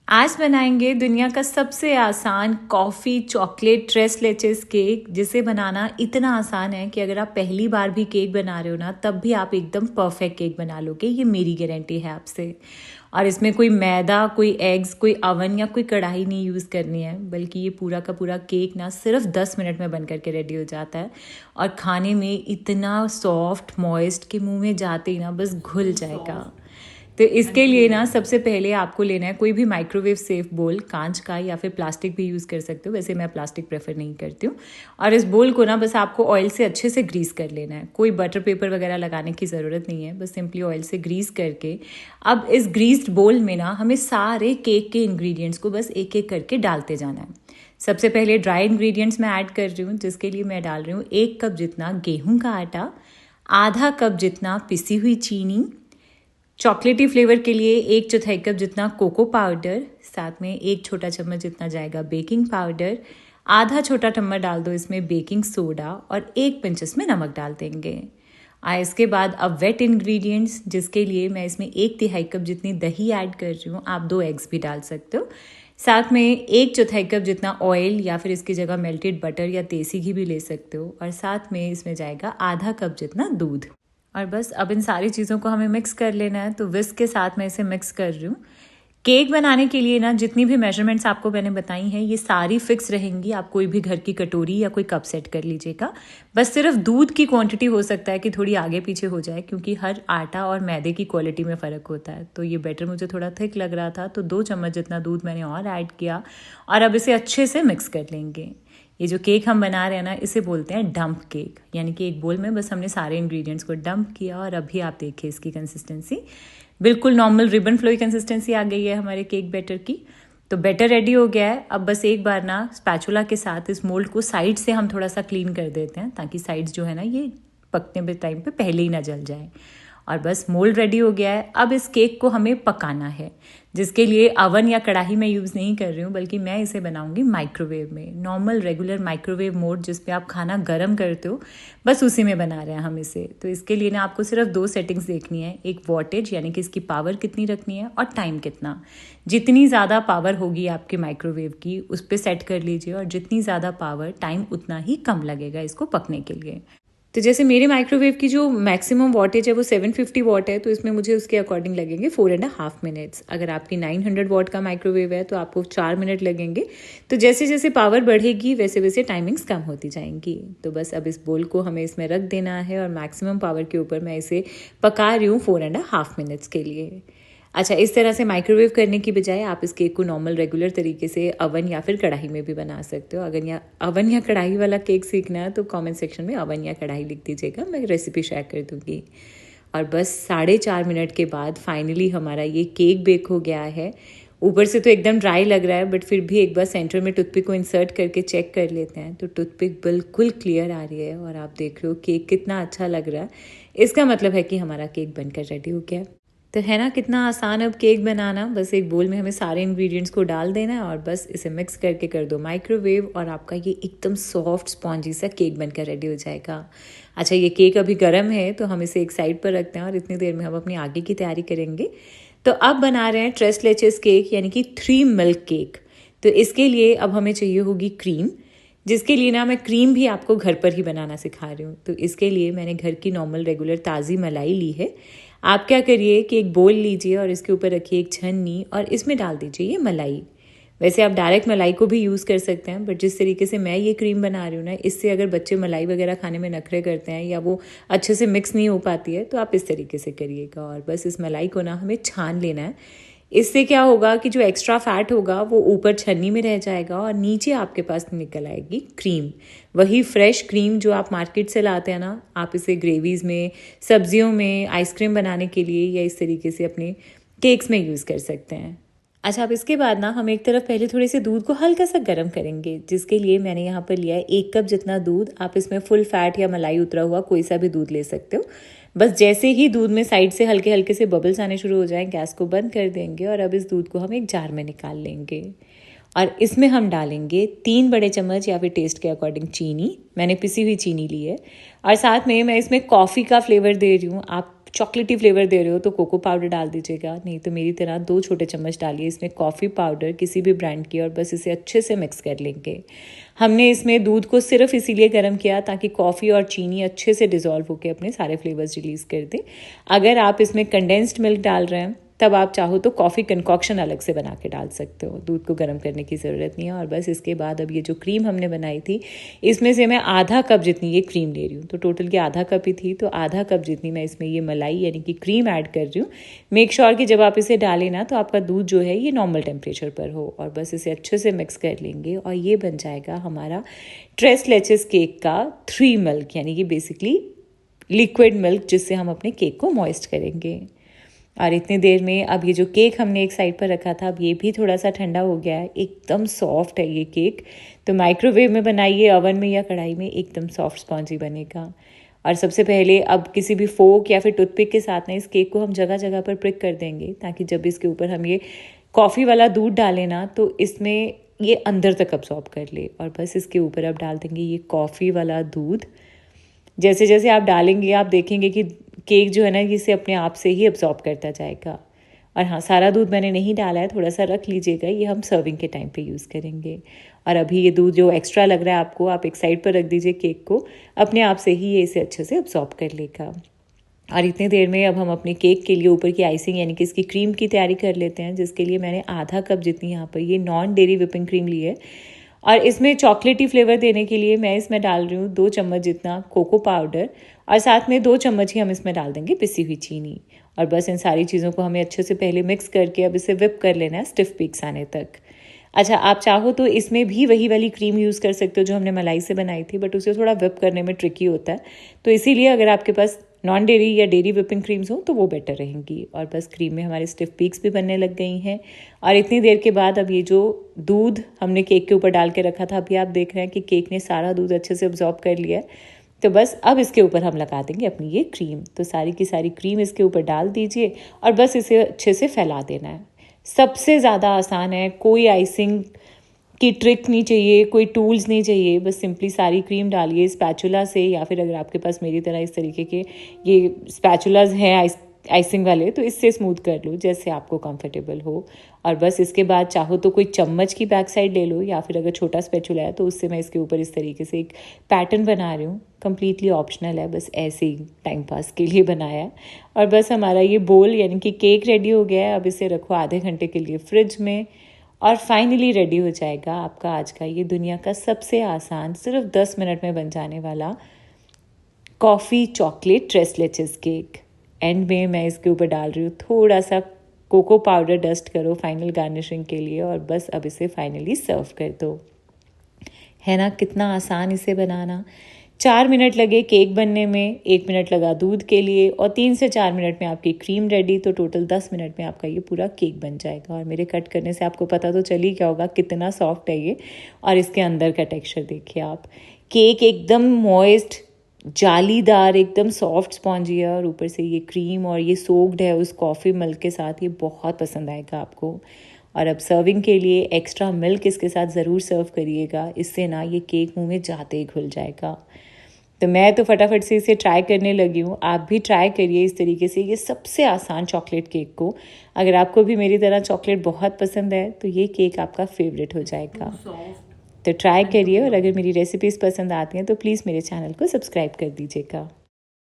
आज बनाएंगे दुनिया का सबसे आसान कॉफ़ी चॉकलेट ट्रेस लेचेस केक, जिसे बनाना इतना आसान है कि अगर आप पहली बार भी केक बना रहे हो ना, तब भी आप एकदम परफेक्ट केक बना लोगे। ये मेरी गारंटी है आपसे। और इसमें कोई मैदा, कोई एग्स, कोई अवन या कोई कढ़ाई नहीं यूज़ करनी है, बल्कि ये पूरा का पूरा केक ना सिर्फ 10 मिनट में बन करके रेडी हो जाता है। और खाने में इतना सॉफ्ट मॉइस्ट कि मुंह में जाते ही ना बस घुल जाएगा। तो इसके लिए ना सबसे पहले आपको लेना है कोई भी माइक्रोवेव सेफ बोल, कांच का या फिर प्लास्टिक भी यूज़ कर सकते हो। वैसे मैं प्लास्टिक प्रेफर नहीं करती हूँ। और इस बोल को ना बस आपको ऑयल से अच्छे से ग्रीस कर लेना है। कोई बटर पेपर वगैरह लगाने की ज़रूरत नहीं है, बस सिंपली ऑयल से ग्रीस करके अब इस ग्रीस्ड बोल में ना हमें सारे केक के इंग्रेडिएंट्स को बस एक एक करके डालते जाना है। सबसे पहले ड्राई इंग्रेडिएंट्स मैं ऐड कर रही हूँ, जिसके लिए मैं डाल रही हूँ 1 कप जितना गेहूं का आटा, आधा कप जितना पिसी हुई चीनी, चॉकलेटी फ्लेवर के लिए 1/4 कप जितना कोको पाउडर, साथ में 1 छोटा चम्मच जितना जाएगा बेकिंग पाउडर, आधा छोटा चम्मच डाल दो इसमें बेकिंग सोडा और 1 पिंच इसमें नमक डाल देंगे। इसके बाद अब वेट इंग्रेडिएंट्स, जिसके लिए मैं इसमें 1/3 कप जितनी दही ऐड कर रही हूँ। आप 2 एग्स भी डाल सकते हो। साथ में 1/4 कप जितना ऑयल या फिर इसकी जगह मेल्टेड बटर या देसी घी भी ले सकते हो। और साथ में इसमें जाएगा आधा कप जितना दूध। और बस अब इन सारी चीज़ों को हमें मिक्स कर लेना है। तो विस्क के साथ मैं इसे मिक्स कर रही हूँ। केक बनाने के लिए ना जितनी भी मेजरमेंट्स आपको मैंने बताई हैं, ये सारी फिक्स रहेंगी। आप कोई भी घर की कटोरी या कोई कप सेट कर लीजिएगा। बस सिर्फ दूध की क्वांटिटी हो सकता है कि थोड़ी आगे पीछे हो जाए, क्योंकि हर आटा और मैदे की क्वालिटी में फ़र्क होता है। तो ये बैटर मुझे थोड़ा थिक लग रहा था, तो 2 चम्मच जितना दूध मैंने और ऐड किया। और अब इसे अच्छे से मिक्स कर लेंगे। ये जो केक हम बना रहे हैं ना, इसे बोलते हैं डंप केक, यानी कि एक बोल में बस हमने सारे इंग्रेडिएंट्स को डंप किया। और अभी आप देखिए इसकी कंसिस्टेंसी बिल्कुल नॉर्मल रिबन फ्लोई कंसिस्टेंसी आ गई है हमारे केक बैटर की। तो बैटर रेडी हो गया है। अब बस एक बार ना स्पैचुला के साथ इस मोल्ड को साइड से हम थोड़ा सा क्लीन कर देते हैं, ताकि साइड्स जो है ना ये पकने के टाइम पे पहले ही ना जल जाए। और बस मोल्ड रेडी हो गया है। अब इस केक को हमें पकाना है, जिसके लिए अवन या कढ़ाई में यूज़ नहीं कर रही हूँ, बल्कि मैं इसे बनाऊंगी माइक्रोवेव में। नॉर्मल रेगुलर माइक्रोवेव मोड, जिस पे आप खाना गर्म करते हो, बस उसी में बना रहे हैं हम इसे। तो इसके लिए ना आपको सिर्फ 2 सेटिंग्स देखनी है। एक वॉटेज, यानी कि इसकी पावर कितनी रखनी है, और टाइम कितना। जितनी ज़्यादा पावर होगी आपके माइक्रोवेव की, उस पर सेट कर लीजिए। और जितनी ज़्यादा पावर, टाइम उतना ही कम लगेगा इसको पकने के लिए। तो जैसे मेरे माइक्रोवेव की जो मैक्सिमम वॉटेज है वो 750 वॉट है, तो इसमें मुझे उसके अकॉर्डिंग लगेंगे 4.5 मिनट्स। अगर आपकी 900 वॉट का माइक्रोवेव है तो आपको 4 मिनट लगेंगे। तो जैसे जैसे पावर बढ़ेगी वैसे वैसे टाइमिंग्स कम होती जाएंगी। तो बस अब इस बोल को हमें इसमें रख देना है, और मैक्सिमम पावर के ऊपर मैं इसे पका रही हूँ 4.5 मिनट्स के लिए। अच्छा, इस तरह से माइक्रोवेव करने की बजाय आप इस केक को नॉर्मल रेगुलर तरीके से अवन या फिर कढ़ाई में भी बना सकते हो। अगर अवन या कढ़ाई वाला केक सीखना है तो कमेंट सेक्शन में अवन या कढ़ाई लिख दीजिएगा, मैं रेसिपी शेयर कर दूँगी। और बस 4.5 मिनट के बाद फाइनली हमारा ये केक बेक हो गया है। ऊपर से तो एकदम ड्राई लग रहा है, बट फिर भी एक बार सेंटर में टूथपिक को इंसर्ट करके चेक कर लेते हैं। तो टूथपिक बिल्कुल क्लियर आ रही है, और आप देख रहे हो केक कितना अच्छा लग रहा है। इसका मतलब है कि हमारा केक बनकर रेडी हो गया। तो है ना कितना आसान अब केक बनाना। बस एक बोल में हमें सारे इंग्रेडिएंट्स को डाल देना है, और बस इसे मिक्स करके कर दो माइक्रोवेव, और आपका ये एकदम सॉफ्ट स्पॉन्जी सा केक बनकर रेडी हो जाएगा। अच्छा, ये केक अभी गर्म है, तो हम इसे एक साइड पर रखते हैं, और इतनी देर में हम अपनी आगे की तैयारी करेंगे। तो अब बना रहे हैं ट्रेस लेचेस केक, यानी कि 3 मिल्क केक। तो इसके लिए अब हमें चाहिए होगी क्रीम, जिसके लिए ना मैं क्रीम भी आपको घर पर ही बनाना सिखा रही हूँ। तो इसके लिए मैंने घर की नॉर्मल रेगुलर ताज़ी मलाई ली है। आप क्या करिए कि एक बोल लीजिए और इसके ऊपर रखिए एक छन्नी, और इसमें डाल दीजिए ये मलाई। वैसे आप डायरेक्ट मलाई को भी यूज़ कर सकते हैं, बट जिस तरीके से मैं ये क्रीम बना रही हूँ ना, इससे अगर बच्चे मलाई वगैरह खाने में नखरे करते हैं या वो अच्छे से मिक्स नहीं हो पाती है, तो आप इस तरीके से करिएगा। और बस इस मलाई को ना हमें छान लेना है। इससे क्या होगा कि जो एक्स्ट्रा फैट होगा वो ऊपर छन्नी में रह जाएगा, और नीचे आपके पास निकल आएगी क्रीम। वही फ्रेश क्रीम जो आप मार्केट से लाते हैं ना, आप इसे ग्रेवीज़ में, सब्जियों में, आइसक्रीम बनाने के लिए या इस तरीके से अपने केक्स में यूज़ कर सकते हैं। अच्छा, अब इसके बाद ना हम एक तरफ पहले थोड़े से दूध को हल्का सा गर्म करेंगे, जिसके लिए मैंने यहाँ पर लिया है 1 कप जितना दूध। आप इसमें फुल फैट या मलाई उतरा हुआ कोई सा भी दूध ले सकते हो। बस जैसे ही दूध में साइड से हल्के हल्के से बबल्स आने शुरू हो जाएं, गैस को बंद कर देंगे, और अब इस दूध को हम एक जार में निकाल लेंगे। और इसमें हम डालेंगे 3 बड़े चम्मच या फिर टेस्ट के अकॉर्डिंग चीनी। मैंने पिसी हुई चीनी ली है। और साथ में मैं इसमें कॉफ़ी का फ्लेवर दे रही हूँ। आप चॉकलेटी फ्लेवर दे रहे हो तो कोको पाउडर डाल दीजिएगा, नहीं तो मेरी तरह 2 छोटे चम्मच डालिए इसमें कॉफ़ी पाउडर किसी भी ब्रांड की, और बस इसे अच्छे से मिक्स कर लेंगे। हमने इसमें दूध को सिर्फ इसीलिए गर्म किया ताकि कॉफ़ी और चीनी अच्छे से डिज़ोल्व होकर अपने सारे फ्लेवर्स रिलीज़ कर दें। अगर आप इसमें कंडेंस्ड मिल्क डाल रहे हैं तब आप चाहो तो कॉफ़ी कंकॉक्शन अलग से बना के डाल सकते हो, दूध को गर्म करने की ज़रूरत नहीं है। और बस इसके बाद अब ये जो क्रीम हमने बनाई थी इसमें से मैं आधा कप जितनी ये क्रीम ले रही हूँ, तो टोटल की आधा कप ही थी, तो आधा कप जितनी मैं इसमें ये मलाई यानी कि क्रीम ऐड कर रही हूँ। मेक श्योर कि जब आप इसे डालें ना तो आपका दूध जो है ये नॉर्मल टेम्परेचर पर हो, और बस इसे अच्छे से मिक्स कर लेंगे और ये बन जाएगा हमारा ट्रेस लेचेस केक का 3 मिल्क, यानी कि बेसिकली लिक्विड मिल्क जिससे हम अपने केक को मॉइस्ट करेंगे। और इतनी देर में अब ये जो केक हमने एक साइड पर रखा था अब ये भी थोड़ा सा ठंडा हो गया है, एकदम सॉफ्ट है ये केक। तो माइक्रोवेव में बनाइए, ओवन में या कढ़ाई में, एकदम सॉफ्ट स्पॉन्जी बनेगा। और सबसे पहले अब किसी भी फोक या फिर टूथपिक के साथ ना इस केक को हम जगह जगह पर प्रिक कर देंगे, ताकि जब इसके ऊपर हम ये कॉफ़ी वाला दूध डालें ना तो इसमें ये अंदर तक अब्सॉर्ब कर ले। और बस इसके ऊपर अब डाल देंगे ये कॉफ़ी वाला दूध। जैसे जैसे आप डालेंगे आप देखेंगे कि केक जो है ना इसे अपने आप से ही अब्सॉर्ब करता जाएगा। और हाँ, सारा दूध मैंने नहीं डाला है, थोड़ा सा रख लीजिएगा, ये हम सर्विंग के टाइम पे यूज़ करेंगे। और अभी ये दूध जो एक्स्ट्रा लग रहा है आपको, आप एक साइड पर रख दीजिए केक को, अपने आप से ही ये इसे अच्छे से अब्सॉर्ब कर लेगा। और इतनी देर में अब हम अपने केक के लिए ऊपर की आइसिंग यानी कि इसकी क्रीम की तैयारी कर लेते हैं, जिसके लिए मैंने आधा कप जितनी यहाँ पर ये नॉन डेयरी विपिंग क्रीम ली है। और इसमें चॉकलेटी फ्लेवर देने के लिए मैं इसमें डाल रही हूँ 2 चम्मच जितना कोको पाउडर, और साथ में 2 चम्मच ही हम इसमें डाल देंगे पिसी हुई चीनी। और बस इन सारी चीज़ों को हमें अच्छे से पहले मिक्स करके अब इसे विप कर लेना है स्टिफ पीक्स आने तक। अच्छा, आप चाहो तो इसमें भी वही वाली क्रीम यूज़ कर सकते हो जो हमने मलाई से बनाई थी, बट उसे थोड़ा विप करने में ट्रिकी होता है, तो इसीलिए अगर आपके पास नॉन डेयरी या डेयरी विपिंग क्रीम्स हो तो वो बेटर रहेंगी। और बस क्रीम में हमारे स्टिफ पीक्स भी बनने लग गई हैं। और इतनी देर के बाद अब ये जो दूध हमने केक के ऊपर डाल के रखा था, अभी आप देख रहे हैं कि केक ने सारा दूध अच्छे से अब्जॉर्ब कर लिया है। तो बस अब इसके ऊपर हम लगा देंगे अपनी ये क्रीम। तो सारी की सारी क्रीम इसके ऊपर डाल दीजिए और बस इसे अच्छे से फैला देना है। सबसे ज़्यादा आसान है, कोई आइसिंग की ट्रिक नहीं चाहिए, कोई टूल्स नहीं चाहिए, बस सिंपली सारी क्रीम डालिए स्पैचुला से, या फिर अगर आपके पास मेरी तरह इस तरीके के ये स्पैचुलाज हैं आइसिंग वाले तो इससे स्मूथ कर लो जैसे आपको कंफर्टेबल हो। और बस इसके बाद चाहो तो कोई चम्मच की बैक साइड ले लो, या फिर अगर छोटा स्पैचुला है तो उससे मैं इसके ऊपर इस तरीके से एक पैटर्न बना रही हूँ। कम्प्लीटली ऑप्शनल है, बस ऐसे ही टाइम पास के लिए बनाया है। और बस हमारा ये बोल यानी कि केक रेडी हो गया है। अब इसे रखो आधे घंटे के लिए फ्रिज में, और फाइनली रेडी हो जाएगा आपका आज का ये दुनिया का सबसे आसान, सिर्फ 10 मिनट में बन जाने वाला coffee chocolate trace लेचेस cake. And में मैं इसके ऊपर डाल रही हूँ थोड़ा सा कोको पाउडर, डस्ट करो फाइनल गार्निशिंग के लिए, और बस अब इसे फाइनली सर्व कर दो। है ना कितना आसान इसे बनाना। 4 मिनट लगे केक बनने में, 1 मिनट लगा दूध के लिए, और 3 से 4 मिनट में आपकी क्रीम रेडी। तो टोटल 10 मिनट में आपका ये पूरा केक बन जाएगा। और मेरे कट करने से आपको पता तो चल ही क्या होगा कितना सॉफ्ट है ये। और इसके अंदर का टेक्सचर देखिए आप, केक एकदम मॉइस्ट, जालीदार, एकदम सॉफ्ट स्पॉन्जी है, और ऊपर से ये क्रीम और ये सोक्ड है उस कॉफ़ी मिल्क के साथ, ये बहुत पसंद आएगा आपको। और अब सर्विंग के लिए एक्स्ट्रा मिल्क इसके साथ ज़रूर सर्व करिएगा, इससे ना ये केक मुंह में जाते ही घुल जाएगा। तो मैं तो फटाफट से इसे ट्राई करने लगी हूँ, आप भी ट्राई करिए इस तरीके से ये सबसे आसान चॉकलेट केक को। अगर आपको भी मेरी तरह चॉकलेट बहुत पसंद है तो ये केक आपका फेवरेट हो जाएगा। तो ट्राई करिए, और अगर मेरी रेसिपीज़ पसंद आती हैं तो प्लीज़ मेरे चैनल को सब्सक्राइब कर दीजिएगा।